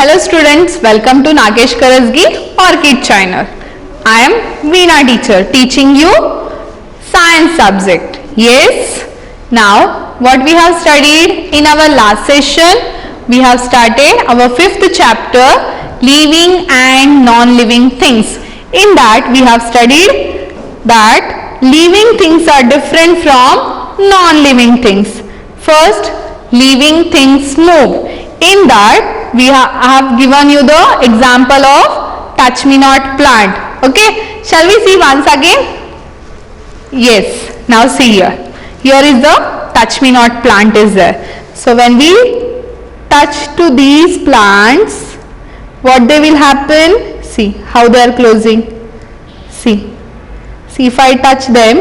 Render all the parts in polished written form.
Hello students, welcome to Nagesh Karasgi Orchid channel. I am Veena teacher teaching you science subject. Yes, now what we have studied in our last session, we have started our 5th chapter, living and non-living things. In that we have studied that living things are different from non-living things. First, living things move. In that we have given you the example of touch me not plant. Okay, shall we see once again? Yes, now see here. Here is the touch me not plant is there. So when we touch to these plants, what they will happen? See how they are closing. See if I touch them,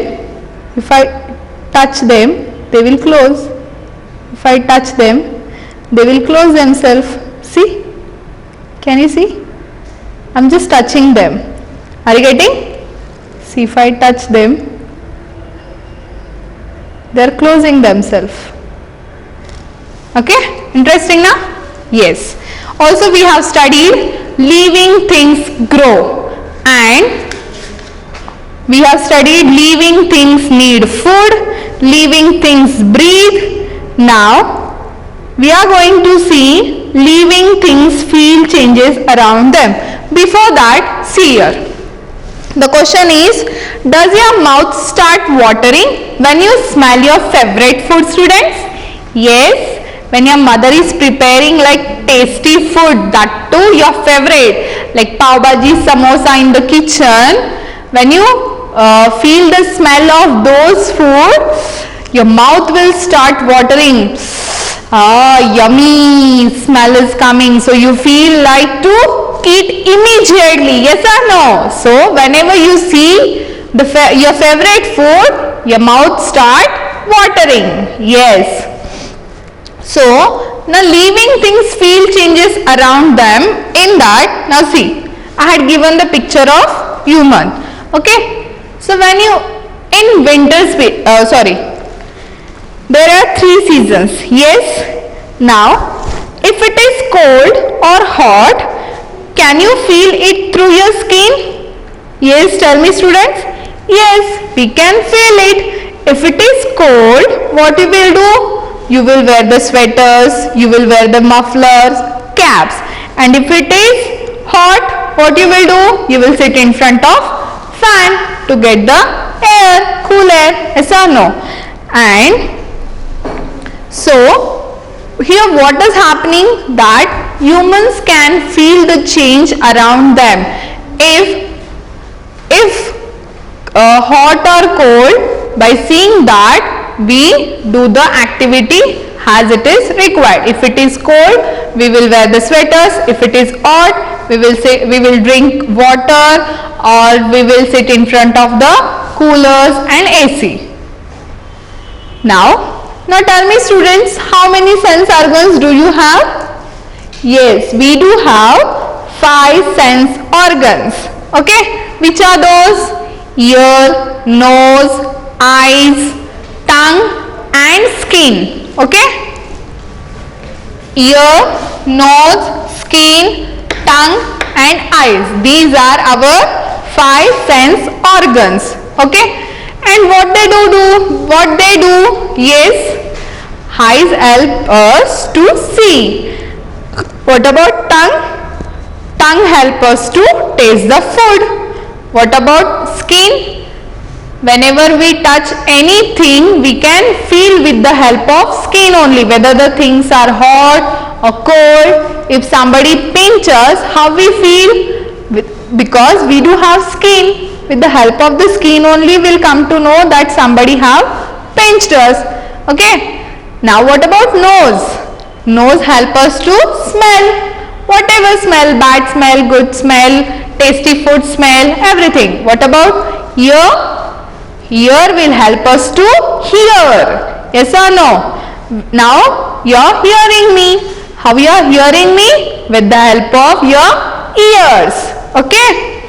they will close. If I touch them, they will close themselves. See, can you see? I'm just touching them. Are you getting? See, if I touch them, they are closing themselves. Okay, interesting now? Yes. Also we have studied living things grow, and we have studied living things need food, living things breathe. Now we are going to see living things feel changes around them. Before that, see here. The question is, does your mouth start watering when you smell your favorite food, students? Yes, when your mother is preparing like tasty food, that too your favorite, like pav bhaji, samosa in the kitchen, when you feel the smell of those food, your mouth will start watering. Yummy smell is coming, so you feel like to eat immediately, yes or no? So whenever you see your favorite food, your mouth start watering. Yes. So now living things feel changes around them. In that, now see, I had given the picture of human. Okay, so when you in there are 3 seasons. Yes. Now, if it is cold or hot, can you feel it through your skin? Yes, tell me students. Yes, we can feel it. If it is cold, what you will do? You will wear the sweaters, you will wear the mufflers, caps. And if it is hot, what you will do? You will sit in front of fan to get the air, cool air, yes or no? And so here what is happening, that humans can feel the change around them. If hot or cold, by seeing that we do the activity as it is required. If it is cold, we will wear the sweaters. If it is hot, we will drink water, or we will sit in front of the coolers and AC. Now tell me students, how many sense organs do you have? Yes, we do have 5 sense organs. Okay, which are those? Ear, nose, eyes, tongue and skin. Okay, ear, nose, skin, tongue and eyes. These are our 5 sense organs. Okay, and what they do? Yes, eyes help us to see. What about tongue? Tongue help us to taste the food. What about skin? Whenever we touch anything, we can feel with the help of skin only, whether the things are hot or cold. If somebody pinches, how we feel? Because we do have skin. With the help of the skin only, we'll come to know that somebody have pinched us. Okay. Now what about nose? Nose help us to smell. Whatever smell, bad smell, good smell, tasty food smell, everything. What about ear? Ear will help us to hear. Yes or no? Now you are hearing me. How you are hearing me? With the help of your ears. Okay.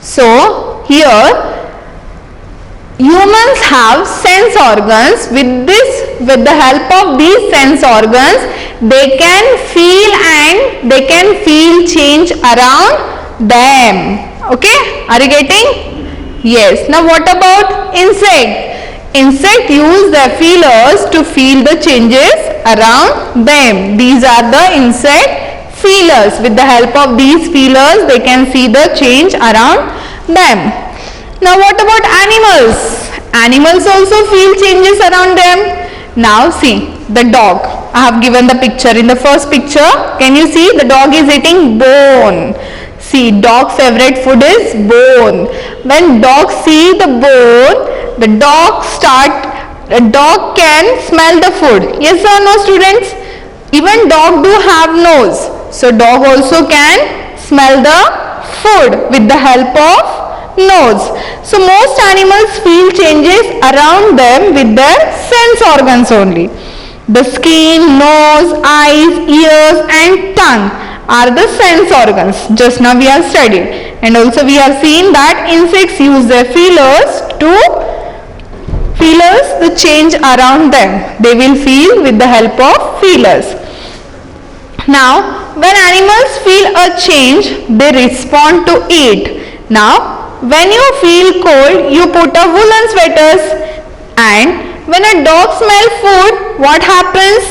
So here humans have sense organs. With the help of these sense organs, they can feel and they can feel change around them. Okay, are you getting? Yes. Now what about insect? Insect use their feelers to feel the changes around them. These are the insect feelers. With the help of these feelers, they can see the change around them. Now what about animals? Animals also feel changes around them. Now see the dog. I have given the picture. In the first picture, can you see the dog is eating bone? See, dog's favorite food is bone. When dogs see the bone, the dog can smell the food. Yes or no, students? Even dog do have nose. So dog also can smell the food with the help of nose. So most animals feel changes around them with their sense organs only. The skin, nose, eyes, ears and tongue are the sense organs. Just now we have studied. And also we have seen that insects use their feelers the change around them. They will feel with the help of feelers. Now when animals feel a change, they respond to it. Now when you feel cold, you put a woolen sweaters, and when a dog smells food, what happens?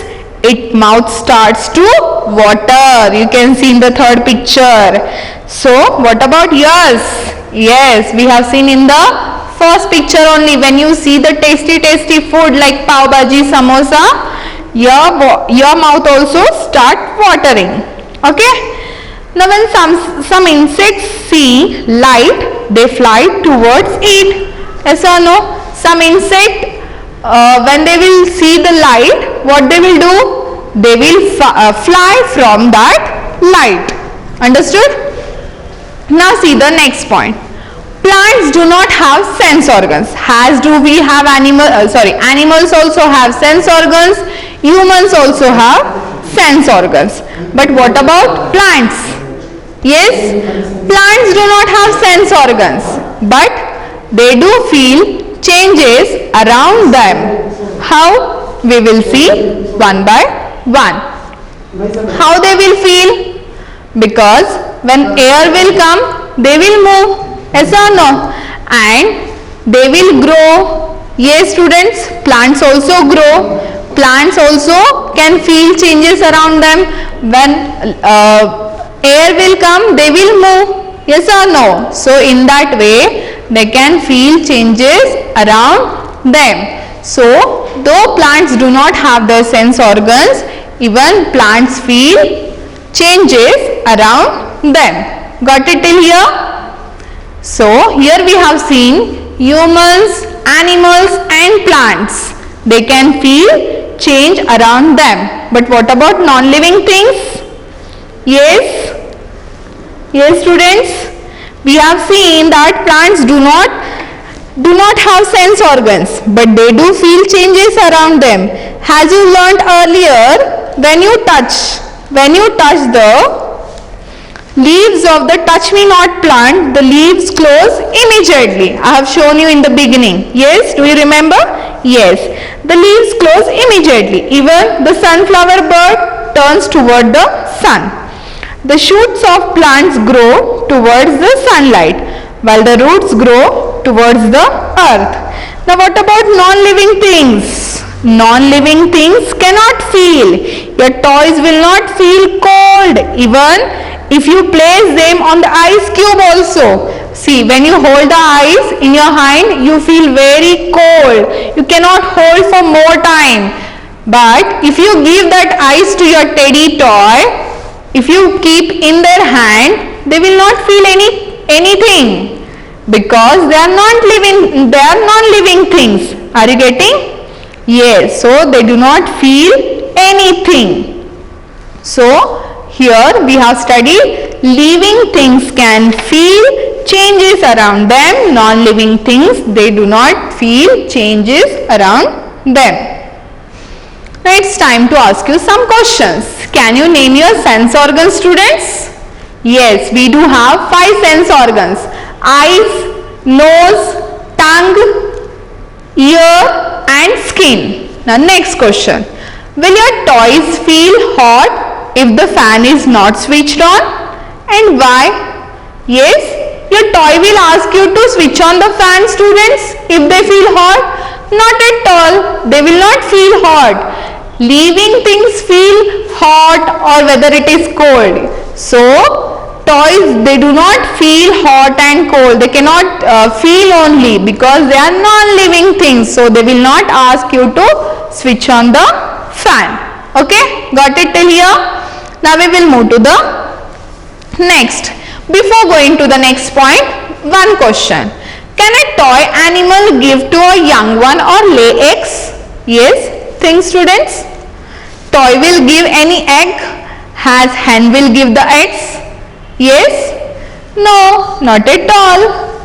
Its mouth starts to water. You can see in the third picture. So what about ears? Yes, we have seen in the first picture only. When you see the tasty food like pav bhaji, samosa, your mouth also start watering. Okay. Now when some insects see light, they fly towards it. Yes or no? Some insect, when they will see the light, what they will do? They will fly from that light. Understood? Now see the next point. Plants do not have sense organs. As do we have animals also have sense organs. Humans also have sense organs. But what about plants? Yes, plants do not have sense organs, but they do feel changes around them. How? We will see one by one. How they will feel? Because when air will come, they will move. Yes or no? And they will grow. Yes, students, plants also grow. Plants also can feel changes around them. When air will come, they will move. Yes or no? So in that way, they can feel changes around them. So though plants do not have their sense organs, even plants feel changes around them. Got it till here? So here we have seen humans, animals and plants. They can feel change around them. But what about non-living things? Yes? Yes, students? We have seen that plants do not have sense organs, but they do feel changes around them. As you learnt earlier, when you touch the leaves of the touch me not plant, the leaves close immediately. I have shown you in the beginning. Yes, do you remember? Yes, the leaves close immediately. Even the sunflower bird turns toward the sun. The shoots of plants grow towards the sunlight, while the roots grow towards the earth. Now what about non-living things? Non-living things cannot feel. Your toys will not feel cold even if you place them on the ice cube also. See, when you hold the ice in your hand, you feel very cold. You cannot hold for more time. But if you give that ice to your teddy toy, if you keep in their hand, they will not feel anything because they are non-living things. Are you getting? Yes, so they do not feel anything. So here we have studied living things can feel changes around them. Non-living things, they do not feel changes around them. Now it's time to ask you some questions. Can you name your sense organs, students? Yes, we do have 5 sense organs. Eyes, nose, tongue, ear and skin. Now next question. Will your toys feel hot if the fan is not switched on? And why? Yes, your toy will ask you to switch on the fan, students, if they feel hot. Not at all. They will not feel hot. Living things feel hot or whether it is cold. So, toys, they do not feel hot and cold. They cannot feel only because they are non-living things. So, they will not ask you to switch on the fan. Okay, got it till here? Now, we will move to the next. Before going to the next point, one question. Can a toy animal give to a young one or lay eggs? Yes, think students. Toy will give any egg? Has hen will give the eggs? Yes? No, not at all.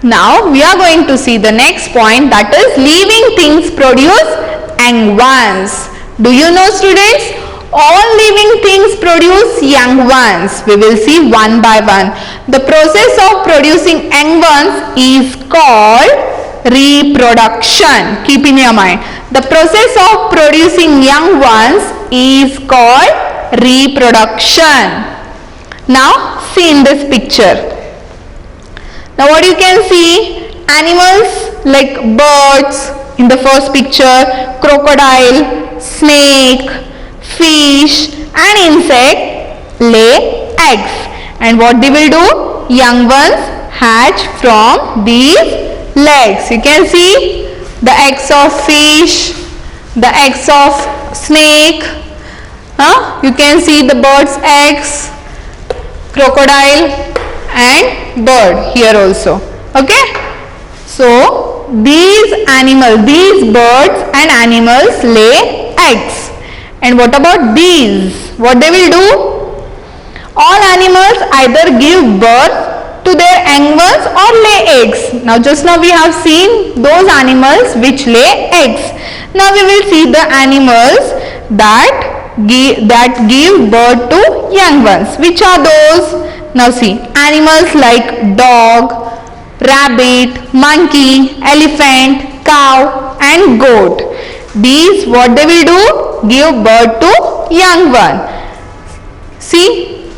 Now we are going to see the next point, that is living things produce young ones. Do you know students? All living things produce young ones. We will see one by one. The process of producing young ones is called reproduction. Keep in your mind. The process of producing young ones is called reproduction. Now see in this picture. Now what you can see, animals like birds in the first picture, crocodile, snake, fish and insect lay eggs, and what they will do, young ones hatch from these legs. You can see the eggs of fish, the eggs of snake, you can see the bird's eggs, crocodile and bird here also. Okay, so these animals, these birds and animals lay eggs. And what about these? What they will do? All animals either give birth to their young ones or lay eggs. Now just now we have seen those animals which lay eggs. Now we will see the animals that give birth to young ones. Which are those? Now see, animals like dog, rabbit, monkey, elephant, cow and goat. These what they will do? Give birth to young one. See,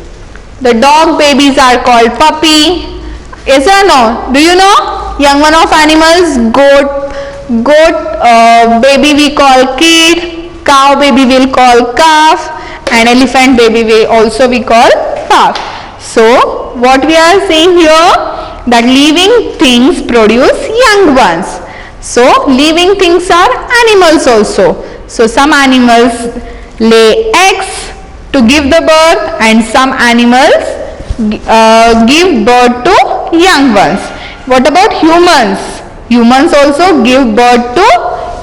the dog babies are called puppy. Yes or no? Do you know? Young one of animals, goat baby we call kid, cow baby will call calf and elephant baby we also we call calf. So what we are saying here, that living things produce young ones. So living things are animals also. So some animals lay eggs to give the birth and some animals give birth to young ones. What about humans? Humans also give birth to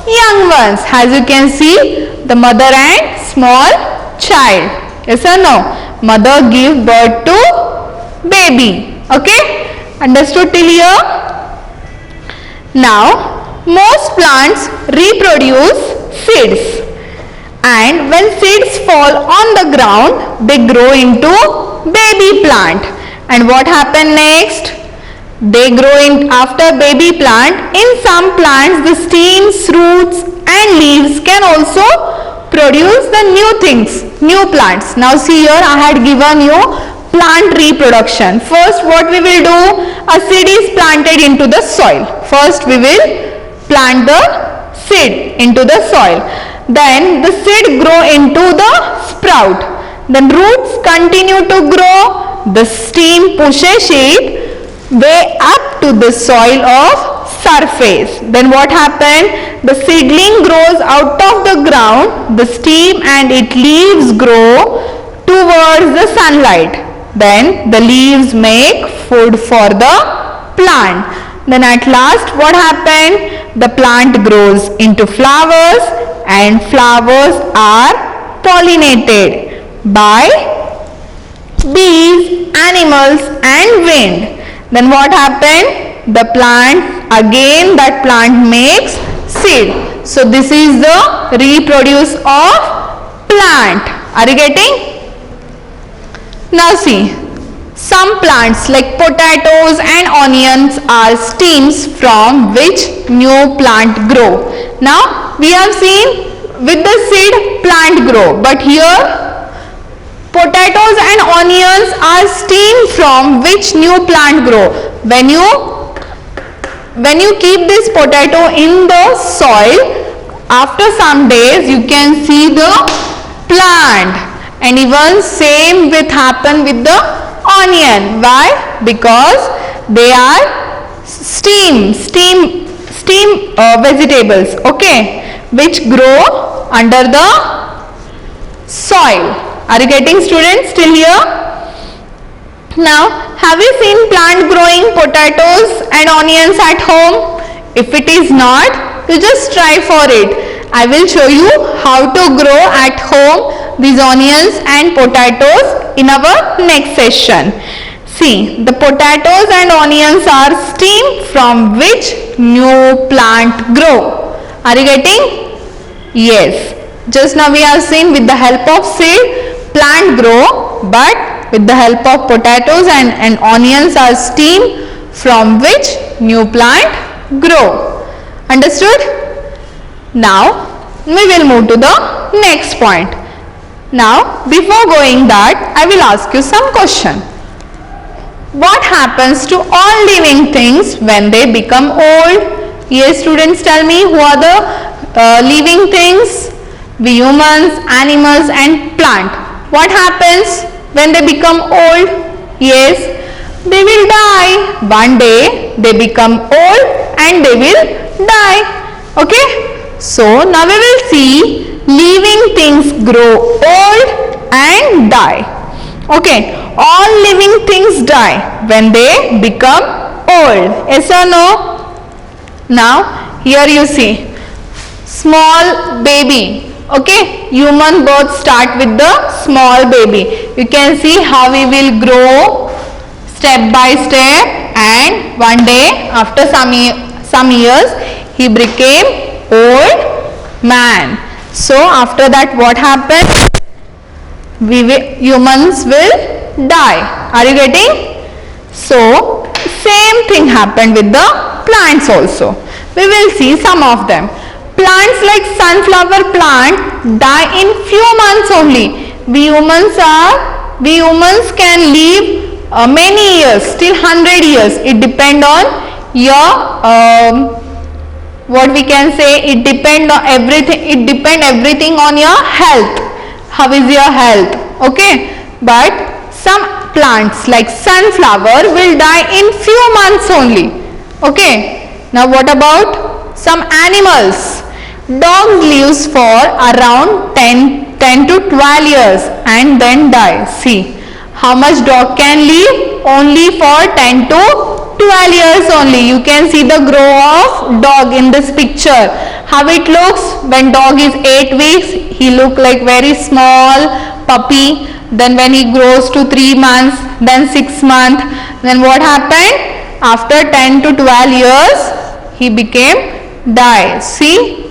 young ones. As you can see, the mother and small child. Yes or no? Mother give birth to baby. Okay? Understood till here? Now, most plants reproduce seeds, and when seeds fall on the ground, they grow into baby plant. And what happen next? They grow in after baby plant. In some plants, the stems, roots and leaves can also produce the new things, new plants. Now see here, I had given you plant reproduction. First what we will do, a seed is planted into the soil. First we will plant the seed into the soil. Then the seed grow into the sprout. Then roots continue to grow. The stem pushes it way up to the soil of surface. Then what happened? The seedling grows out of the ground. The stem and its leaves grow towards the sunlight. Then the leaves make food for the plant. Then at last what happened? The plant grows into flowers and flowers are pollinated by bees, animals and wind. Then what happened? The plant, again that plant makes seed. So this is the reproduce of plant. Are you getting? Now see, some plants like potatoes and onions are stems from which new plant grow. Now we have seen with the seed plant grow, but here potatoes and onions are stem from which new plant grow. When you keep this potato in the soil, after some days you can see the plant, and even same will happen with the onion. Why? Because they are stem vegetables, okay, which grow under the soil. Are you getting, students, till here? Now, have you seen plant growing potatoes and onions at home? If it is not, you just try for it. I will show you how to grow at home these onions and potatoes in our next session. See, the potatoes and onions are stem from which new plant grow. Are you getting? Yes. Just now we have seen with the help of seed plant grow, but with the help of potatoes and onions are stem from which new plant grow. Understood? Now we will move to the next point. Now before going that, I will ask you some question. What happens to all living things when they become old? Yes, students, tell me, who are the living things? We humans, animals and plant. What happens when they become old? Yes, they will die. One day they become old and they will die. Okay? So now we will see living things grow old and die. Okay, all living things die when they become old. Yes or no? Now here you see small baby. Okay, human birth start with the small baby. You can see how he will grow step by step, and one day after some years he became old man. So after that what happens? Humans will die. Are you getting? So same thing happened with the plants also. We will see some of them. Plants like sunflower plant die in few months only. We humans can live many years, till 100 years. It depend on your what we can say. It depend on everything. It depend everything on your health. How is your health? Okay, but some plants like sunflower will die in few months only. Okay. Now what about some animals? Dog lives for around 10 to 12 years and then die. See how much dog can live? Only for 10 to 12 years only. You can see the grow of dog in this picture. How it looks when dog is 8 weeks, he look like very small puppy. Then when he grows to 3 months, then 6 months, then what happened? After 10 to 12 years, he became die. See,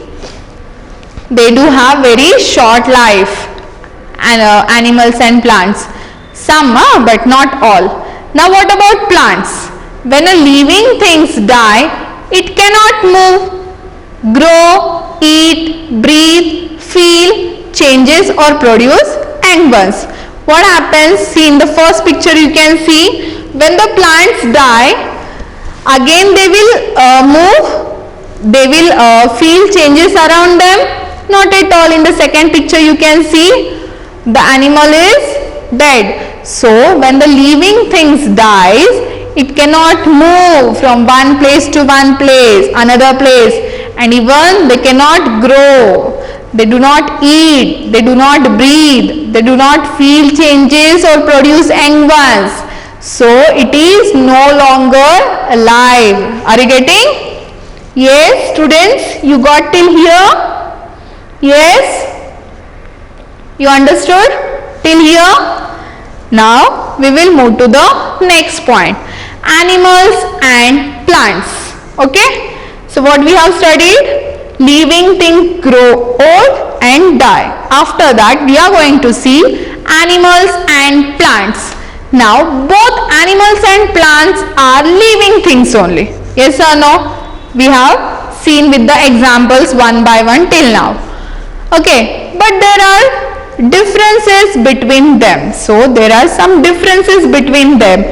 they do have very short life, and animals and plants. Some but not all. Now what about plants? When a living things die, it cannot move, grow, eat, breathe, feel, changes or produce young ones. What happens? See, in the first picture you can see when the plants die, again they will move, they will feel changes around them. Not at all. In the second picture you can see the animal is dead. So when the living things dies, it cannot move from one place to one place, another place, and even they cannot grow. They do not eat, they do not breathe, they do not feel changes or produce young ones. So it is no longer alive. Are you getting? Yes, students, you got till here? Yes? You understood till here? Now we will move to the next point. Animals and plants. Okay? So what we have studied? Living things grow old and die. After that we are going to see animals and plants. Now both animals and plants are living things only. Yes or no? We have seen with the examples one by one till now. Okay, but there are differences between them. So there are some differences between them.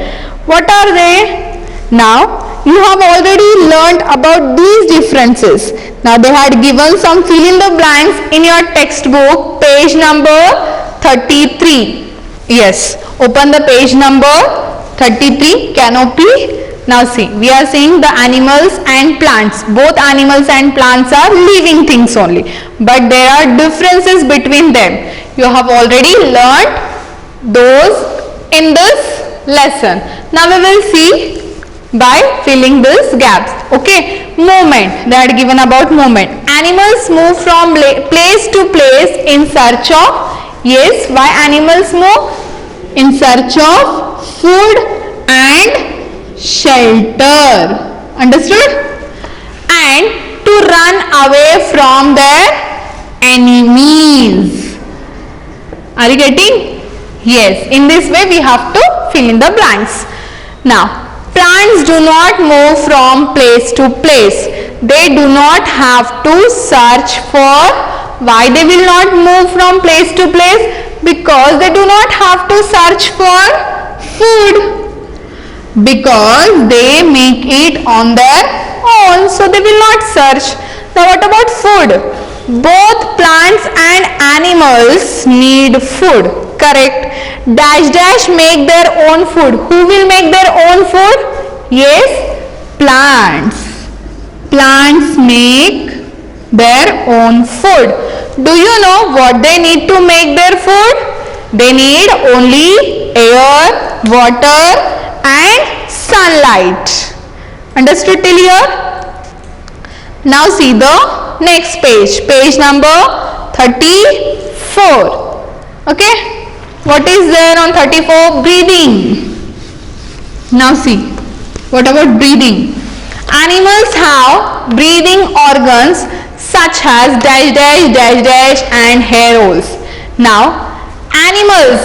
What are they? Now you have already learnt about these differences. Now they had given some fill in the blanks in your textbook, page number 33. Yes, open the page number 33, canopy. Now see, we are seeing the animals and plants. Both animals and plants are living things only. But there are differences between them. You have already learnt those in this lesson. Now we will see by filling these gaps. Okay, movement. They are given about movement. Animals move from place to place in search of, yes, why animals move? In search of food and shelter. Understood? And to run away from their enemies. Are you getting? Yes. In this way we have to fill in the blanks. Now, plants do not move from place to place. They do not have to search for. Why they will not move from place to place? Because they do not have to search for food. Because they make it on their own, so they will not search. Now what about food? Both plants and animals need food. Correct. Dash dash make their own food. Who will make their own food? Yes, plants. Plants make their own food. Do you know what they need to make their food? They need only air, water and sunlight. Understood till here? Now see the next page. Page number 34. Okay. What is there on 34? Breathing. Now see. What about breathing? Animals have breathing organs such as dash dash dash dash and hair holes. Now animals.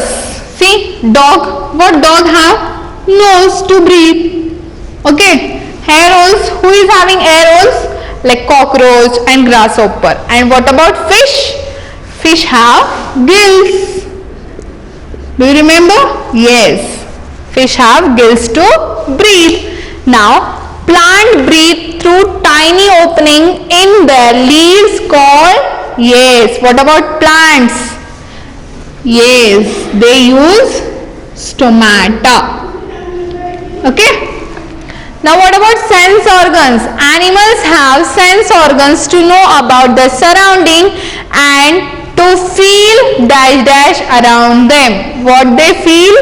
See, dog. What dog have? Nose to breathe. Okay. Hair holes. Who is having hair holes? Like cockroach and grasshopper. And what about fish? Fish have gills. Do you remember? Yes. Fish have gills to breathe. Now, plant breathe through tiny opening in their leaves called, yes, what about plants? Yes, they use stomata. Okay. Now what about sense organs? Animals have sense organs to know about the surrounding and to feel dash dash around them. What they feel?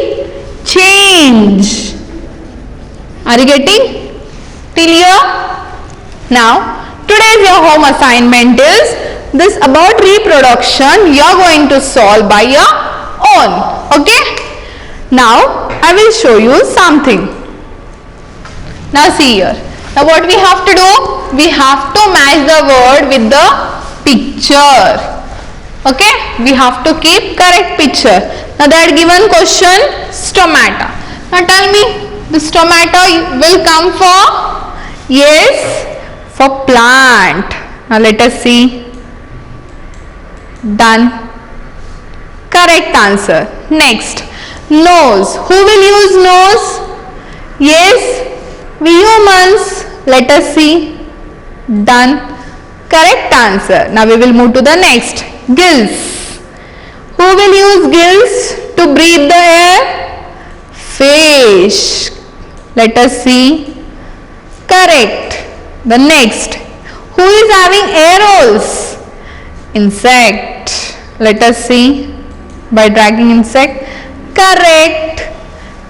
Change. Are you getting? Till here? Now, today's your home assignment is this about reproduction. You are going to solve by your own. Okay? Now, I will show you something. Now see here. Now what we have to do? We have to match the word with the picture. Okay? We have to keep correct picture. Now that given question, stomata. Now tell me, the stomata will come for? Yes, for plant. Now let us see. Done. Correct answer. Next, nose. Who will use nose? Yes, we humans. Let us see. Done. Correct answer. Now we will move to the next. Gills. Who will use gills to breathe the air? Fish. Let us see. Correct. The next. Who is having air holes? Insect. Let us see. By dragging insect. Correct.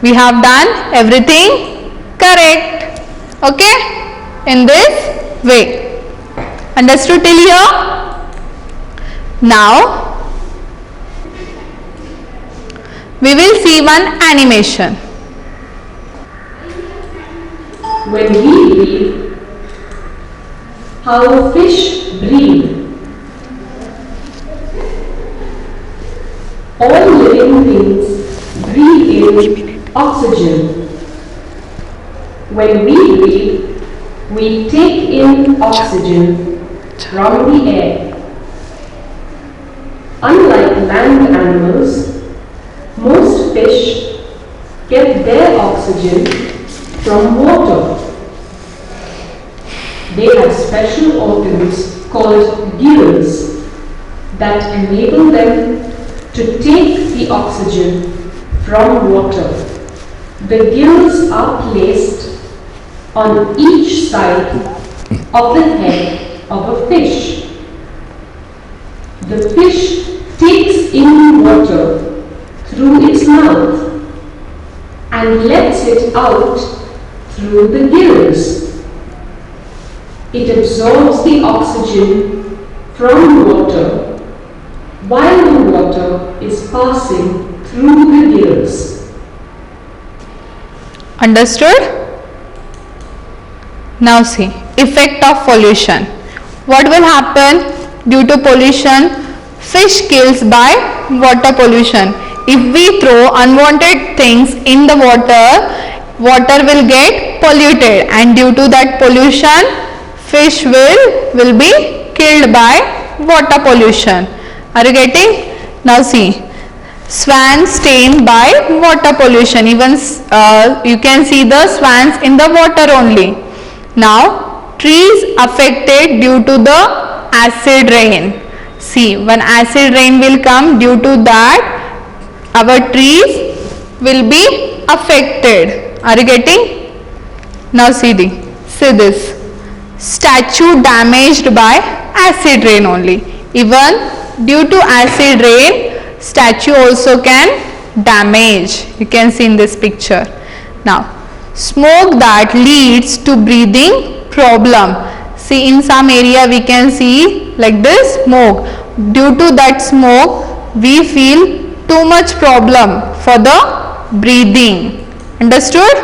We have done everything correct. Okay? In this way. Understood till here? Now, we will see one animation. When we breathe, how fish breathe. All living things breathe in oxygen. When we breathe, we take in oxygen from the air. Unlike land animals, most fish get their oxygen from water. They have special organs called gills that enable them to take the oxygen from water. The gills are placed on each side of the head of a fish. The fish takes in water through its mouth and lets it out through the gills. It absorbs the oxygen from water while the water is passing through the gills. Understood? Now see, effect of pollution. What will happen due to pollution? Fish kills by water pollution. If we throw unwanted things in the water, water will get polluted, and due to that pollution, fish will be killed by water pollution. Are you getting? Now see, swans stained by water pollution. Even you can see the swans in the water only. Now trees affected due to the acid rain. See, when acid rain will come, due to that our trees will be affected. Are you getting? Now see this. Statue damaged by acid rain only. Even due to acid rain, statue also can damage. You can see in this picture. Now, smoke that leads to breathing problem. See, in some area we can see like this smoke. Due to that smoke, we feel too much problem for the breathing. Understood?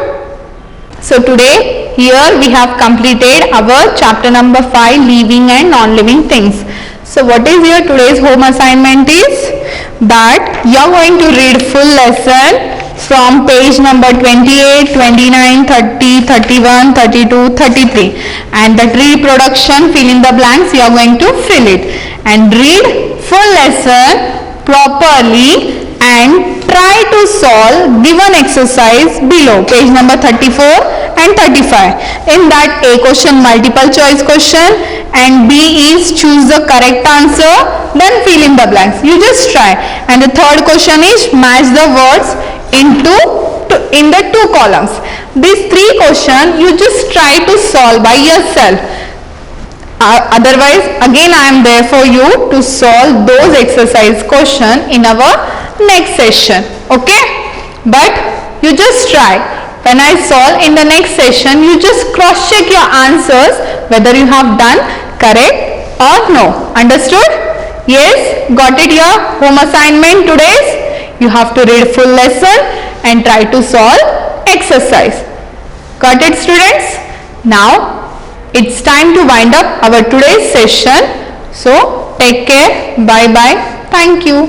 So today here we have completed our chapter number 5, living and non-living things. So what is your today's home assignment is that you are going to read full lesson from page number 28, 29, 30, 31, 32, 33, and that reproduction, fill in the blanks, you are going to fill it, and read full lesson properly and try to solve given exercise below, page number 34 and 35. In that, A question multiple choice question and B is choose the correct answer, then fill in the blanks. You just try. And the third question is match the words in the two columns. These three questions you just try to solve by yourself. Otherwise, again I am there for you to solve those exercise question in our next session. Okay? But you just try. When I solve in the next session, you just cross check your answers whether you have done correct or no. Understood? Yes? Got it? Your home assignment today's? You have to read full lesson and try to solve exercise. Got it, students? Now it's time to wind up our today's session. So take care. Bye bye. Thank you.